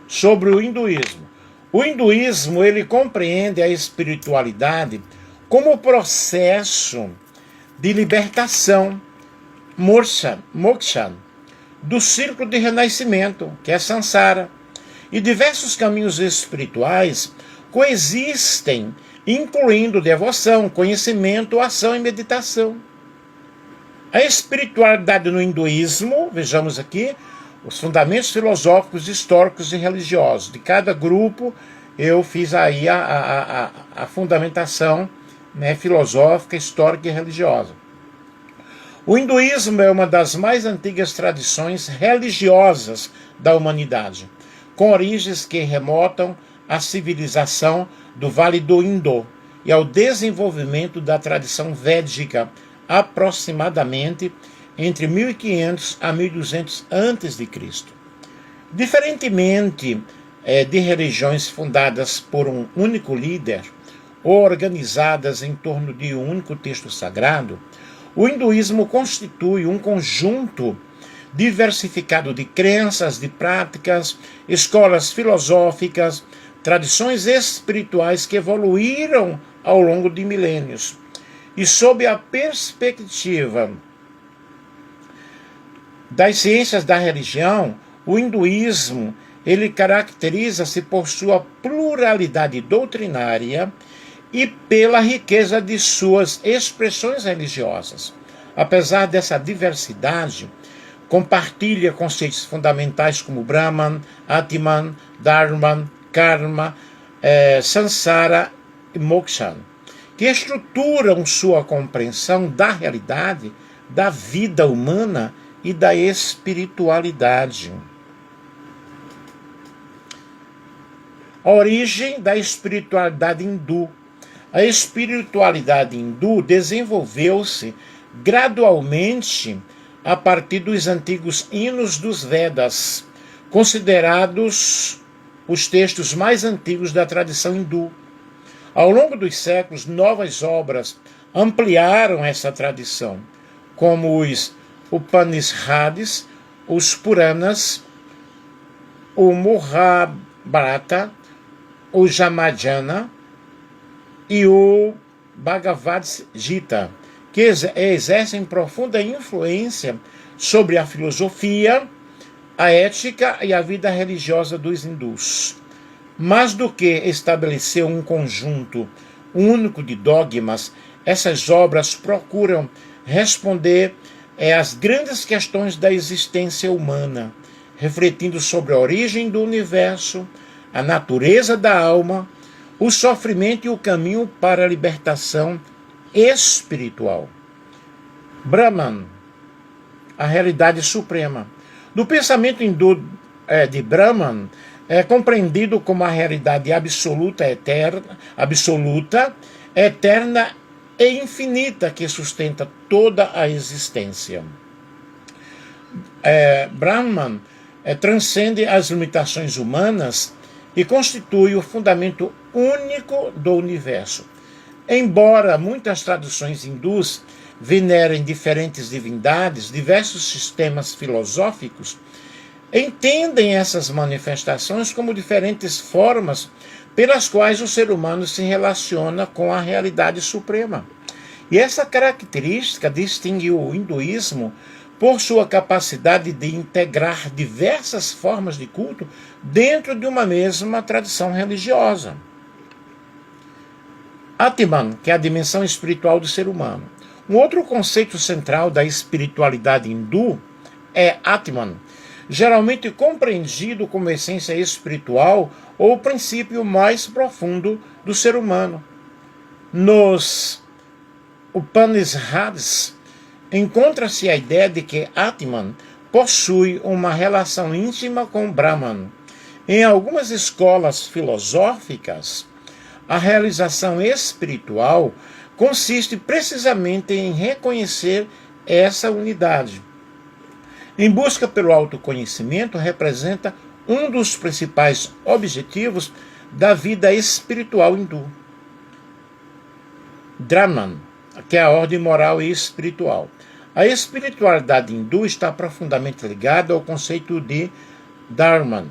Sobre o hinduísmo. O hinduísmo, ele compreende a espiritualidade como processo de libertação, moksha, do círculo de renascimento, que é Sansara. E diversos caminhos espirituais coexistem, incluindo devoção, conhecimento, ação e meditação. A espiritualidade no hinduísmo, vejamos aqui, os fundamentos filosóficos, históricos e religiosos. De cada grupo, eu fiz aí a fundamentação, né, filosófica, histórica e religiosa. O hinduísmo é uma das mais antigas tradições religiosas da humanidade, com origens que remontam à civilização do Vale do Indo e ao desenvolvimento da tradição védica, aproximadamente entre 1500 a 1200 a.C. Diferentemente de religiões fundadas por um único líder ou organizadas em torno de um único texto sagrado, o hinduísmo constitui um conjunto diversificado de crenças, de práticas, escolas filosóficas, tradições espirituais que evoluíram ao longo de milênios. E sob a perspectiva das ciências da religião, o hinduísmo ele caracteriza-se por sua pluralidade doutrinária e pela riqueza de suas expressões religiosas. Apesar dessa diversidade, compartilha conceitos fundamentais como Brahman, Atman, Dharma, Karma, Sansara e Moksha, que estruturam sua compreensão da realidade, da vida humana e da espiritualidade. A origem da espiritualidade hindu. A espiritualidade hindu desenvolveu-se gradualmente a partir dos antigos hinos dos Vedas, considerados os textos mais antigos da tradição hindu. Ao longo dos séculos, novas obras ampliaram essa tradição, como os Upanishads, os Puranas, o Mahabharata, o Ramayana e o Bhagavad Gita, que exercem profunda influência sobre a filosofia, a ética e a vida religiosa dos hindus. Mais do que estabelecer um conjunto único de dogmas, essas obras procuram responder às grandes questões da existência humana, refletindo sobre a origem do universo, a natureza da alma, o sofrimento e o caminho para a libertação espiritual. Brahman, a realidade suprema. No pensamento hindu de Brahman, é compreendido como a realidade absoluta, eterna e infinita que sustenta toda a existência. Brahman transcende as limitações humanas e constitui o fundamento único do universo. Embora muitas tradições hindus venerem diferentes divindades, diversos sistemas filosóficos entendem essas manifestações como diferentes formas pelas quais o ser humano se relaciona com a realidade suprema. E essa característica distingue o hinduísmo por sua capacidade de integrar diversas formas de culto dentro de uma mesma tradição religiosa. Atman, que é a dimensão espiritual do ser humano. Um outro conceito central da espiritualidade hindu é Atman, geralmente compreendido como essência espiritual ou o princípio mais profundo do ser humano. Nos Upanishads, encontra-se a ideia de que Atman possui uma relação íntima com Brahman. Em algumas escolas filosóficas, a realização espiritual consiste precisamente em reconhecer essa unidade. Em busca pelo autoconhecimento, representa um dos principais objetivos da vida espiritual hindu. Brahman, que é a ordem moral e espiritual. A espiritualidade hindu está profundamente ligada ao conceito de Dharma,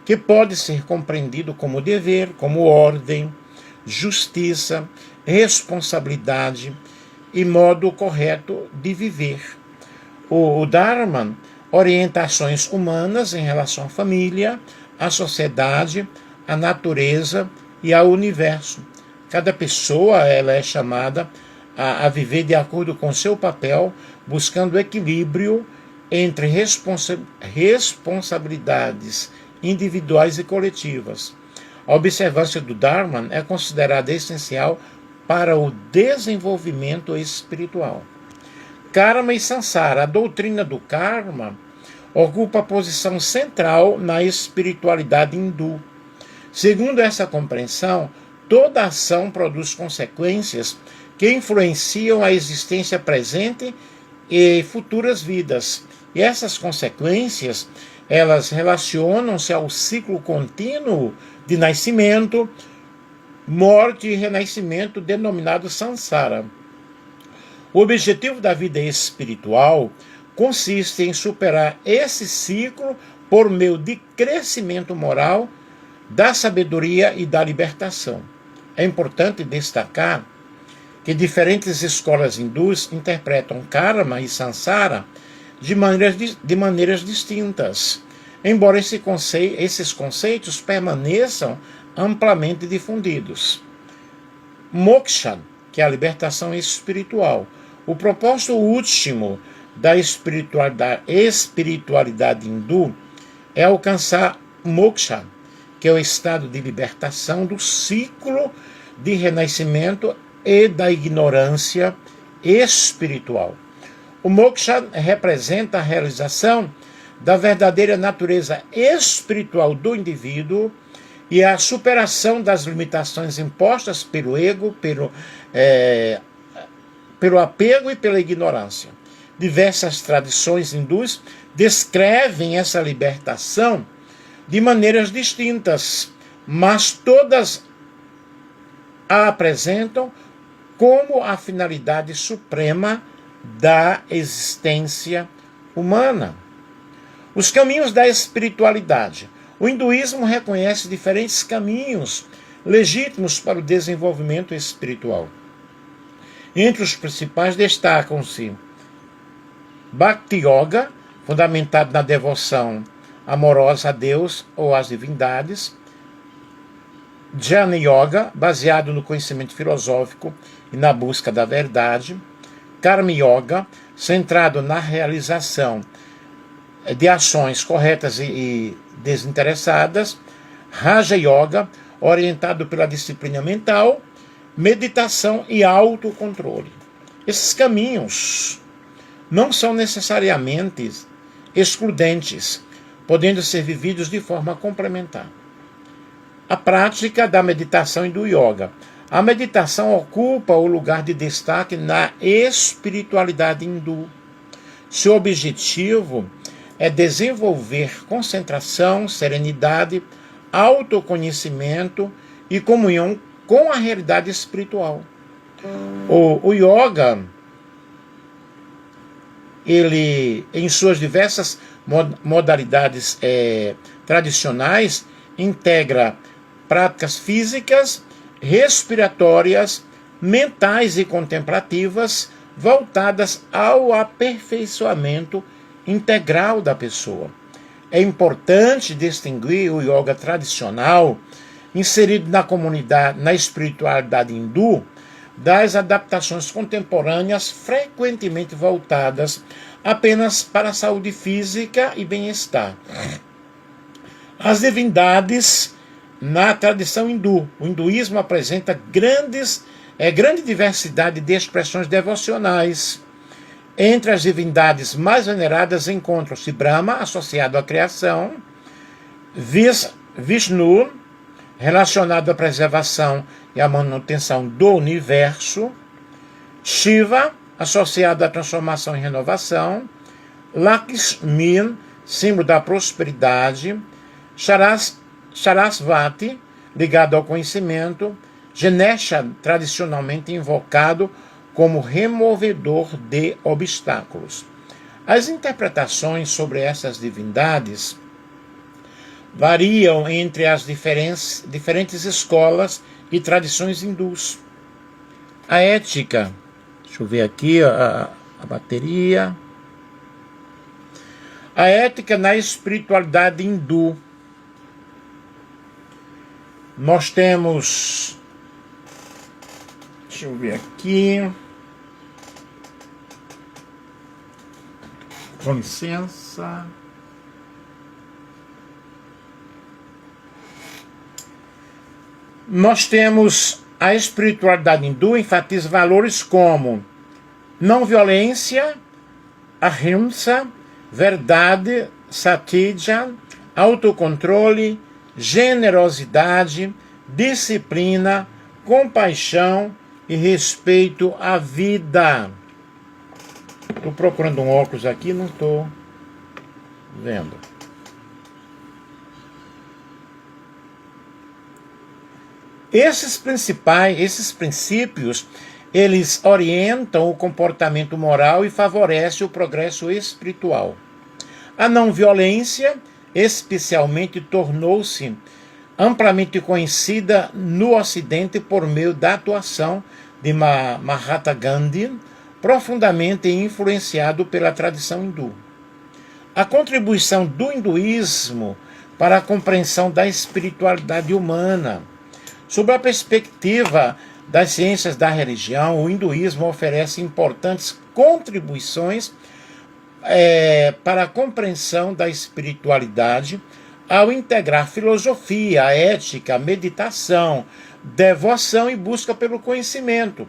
que pode ser compreendido como dever, como ordem, justiça, responsabilidade e modo correto de viver. O Dharma orienta ações humanas em relação à família, à sociedade, à natureza e ao universo. Cada pessoa ela é chamada a viver de acordo com seu papel, buscando equilíbrio entre responsabilidades individuais e coletivas. A observância do Dharma é considerada essencial para o desenvolvimento espiritual. Karma e Sansara. A doutrina do karma ocupa a posição central na espiritualidade hindu. Segundo essa compreensão, toda ação produz consequências que influenciam a existência presente e futuras vidas. E essas consequências, elas relacionam-se ao ciclo contínuo de nascimento, morte e renascimento, denominado Sansara. O objetivo da vida espiritual consiste em superar esse ciclo por meio de crescimento moral, da sabedoria e da libertação. É importante destacar que diferentes escolas hindus interpretam karma e sansara de maneiras distintas, embora esses conceitos permaneçam amplamente difundidos. moksha, que é a libertação espiritual. O propósito último da espiritualidade hindu é alcançar moksha, que é o estado de libertação do ciclo de renascimento e da ignorância espiritual. O moksha representa a realização da verdadeira natureza espiritual do indivíduo e a superação das limitações impostas pelo ego, pelo apego e pela ignorância. Diversas tradições hindus descrevem essa libertação de maneiras distintas, mas todas a apresentam como a finalidade suprema da existência humana. Os caminhos da espiritualidade. O hinduísmo reconhece diferentes caminhos legítimos para o desenvolvimento espiritual. Entre os principais destacam-se Bhakti Yoga, fundamentado na devoção amorosa a Deus ou às divindades; Jnana Yoga, baseado no conhecimento filosófico e na busca da verdade; Karma Yoga, centrado na realização de ações corretas e desinteressadas; Raja Yoga, orientado pela disciplina mental; meditação e autocontrole. Esses caminhos não são necessariamente excludentes, podendo ser vividos de forma complementar. A prática da meditação e do yoga. A meditação ocupa o lugar de destaque na espiritualidade hindu. Seu objetivo é desenvolver concentração, serenidade, autoconhecimento e comunhão com a realidade espiritual. O yoga, ele, em suas diversas modalidades tradicionais, integra práticas físicas, respiratórias, mentais e contemplativas, voltadas ao aperfeiçoamento integral da pessoa. É importante distinguir o yoga tradicional, inserido na comunidade, na espiritualidade hindu, das adaptações contemporâneas frequentemente voltadas apenas para a saúde física e bem-estar. As divindades na tradição hindu. O hinduísmo apresenta grande diversidade de expressões devocionais. Entre as divindades mais veneradas encontram-se Brahma, associado à criação; Vishnu, relacionado à preservação e à manutenção do universo; Shiva, associado à transformação e renovação; Lakshmi, símbolo da prosperidade; Sarasvati, ligado ao conhecimento; Ganesha, tradicionalmente invocado como removedor de obstáculos. As interpretações sobre essas divindades variam entre as diferentes escolas e tradições hindus. A ética, deixa eu ver aqui a bateria. A ética na espiritualidade hindu. Nós temos, deixa eu ver aqui, com licença. Nós temos a espiritualidade hindu enfatiza valores como não violência, ahimsa, verdade, satya, autocontrole, generosidade, disciplina, compaixão e respeito à vida. Estou procurando um óculos aqui, não estou vendo. Esses princípios, eles orientam o comportamento moral e favorecem o progresso espiritual. A não violência, especialmente, tornou-se amplamente conhecida no Ocidente por meio da atuação de Mahatma Gandhi, profundamente influenciado pela tradição hindu. A contribuição do hinduísmo para a compreensão da espiritualidade humana. Sob a perspectiva das ciências da religião, o hinduísmo oferece importantes contribuições para a compreensão da espiritualidade, ao integrar filosofia, ética, meditação, devoção e busca pelo conhecimento.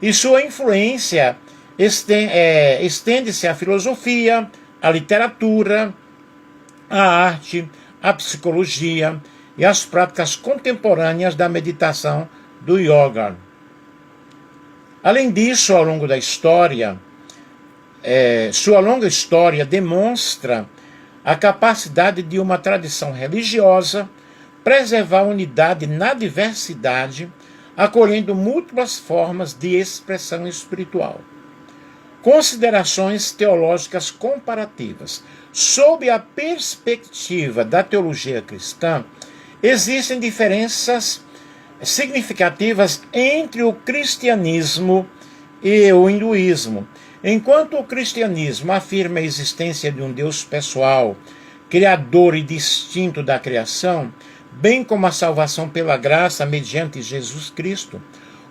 E sua influência estende-se à filosofia, à literatura, à arte, à psicologia e às práticas contemporâneas da meditação do yoga. Além disso, ao longo da história, sua longa história demonstra a capacidade de uma tradição religiosa preservar a unidade na diversidade, acolhendo múltiplas formas de expressão espiritual. Considerações teológicas comparativas. Sob a perspectiva da teologia cristã, existem diferenças significativas entre o cristianismo e o hinduísmo. Enquanto o cristianismo afirma a existência de um Deus pessoal, criador e distinto da criação, bem como a salvação pela graça mediante Jesus Cristo,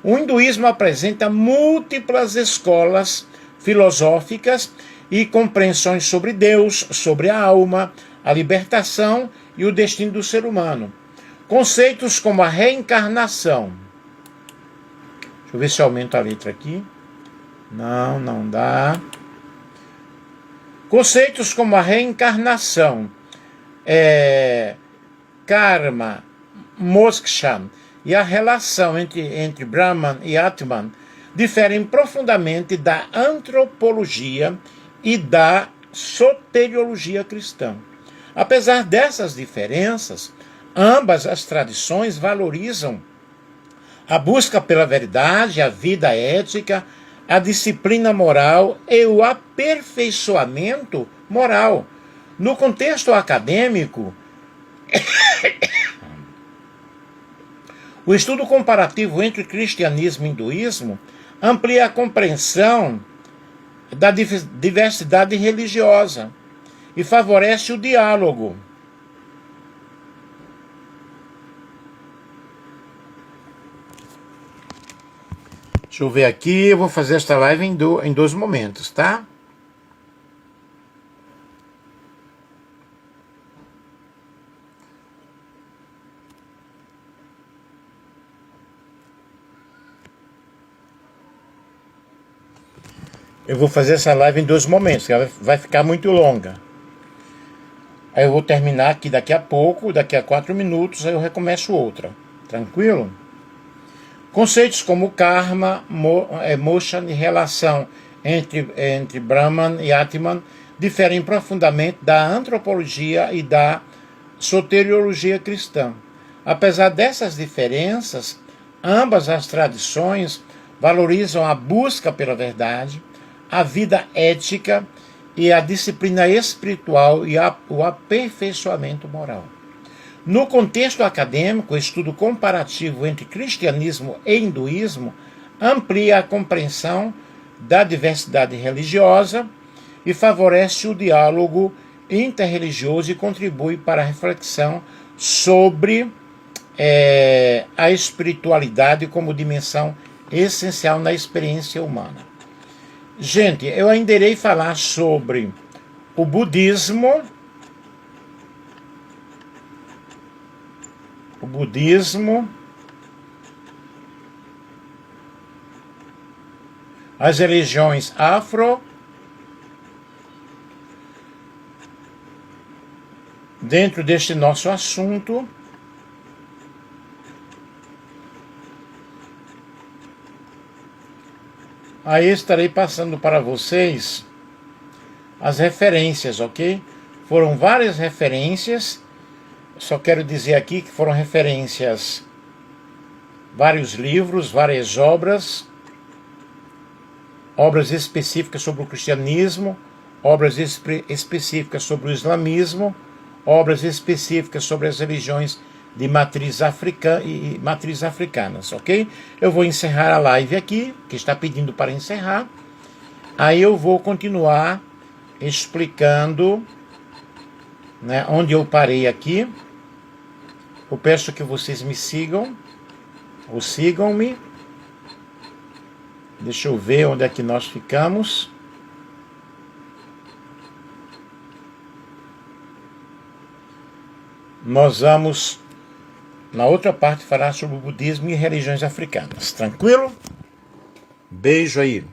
o hinduísmo apresenta múltiplas escolas filosóficas e compreensões sobre Deus, sobre a alma, a libertação e o destino do ser humano. Conceitos como a reencarnação. Deixa eu ver se eu aumento a letra aqui. Não dá. Conceitos como a reencarnação, karma, moksha e a relação entre Brahman e Atman diferem profundamente da antropologia e da soteriologia cristã. Apesar dessas diferenças, ambas as tradições valorizam a busca pela verdade, a vida ética, a disciplina moral e o aperfeiçoamento moral. No contexto acadêmico, o estudo comparativo entre cristianismo e hinduísmo amplia a compreensão da diversidade religiosa e favorece o diálogo. Deixa eu ver aqui, eu vou fazer esta live em dois momentos, tá? Eu vou fazer essa live em dois momentos, ela vai ficar muito longa. Aí eu vou terminar aqui daqui a pouco, daqui a 4 minutos, aí eu recomeço outra. Tranquilo? Conceitos como karma, moksha e relação entre Brahman e Atman diferem profundamente da antropologia e da soteriologia cristã. Apesar dessas diferenças, ambas as tradições valorizam a busca pela verdade, a vida ética e a disciplina espiritual e o aperfeiçoamento moral. No contexto acadêmico, o estudo comparativo entre cristianismo e hinduísmo amplia a compreensão da diversidade religiosa e favorece o diálogo interreligioso e contribui para a reflexão sobre a espiritualidade como dimensão essencial na experiência humana. Gente, eu ainda irei falar sobre o budismo, as religiões afro, dentro deste nosso assunto, aí estarei passando para vocês as referências, ok? Foram várias referências. Só quero dizer aqui que foram referências, vários livros, várias obras específicas sobre o cristianismo, obras específicas sobre o islamismo, obras específicas sobre as religiões de matriz africanas, ok? Eu vou encerrar a live aqui, que está pedindo para encerrar. Aí eu vou continuar explicando, né, onde eu parei aqui. Eu peço que vocês me sigam, ou sigam-me, Deixa eu ver onde é que nós ficamos. Nós vamos, na outra parte, falar sobre o budismo e religiões africanas. Tranquilo? Beijo aí.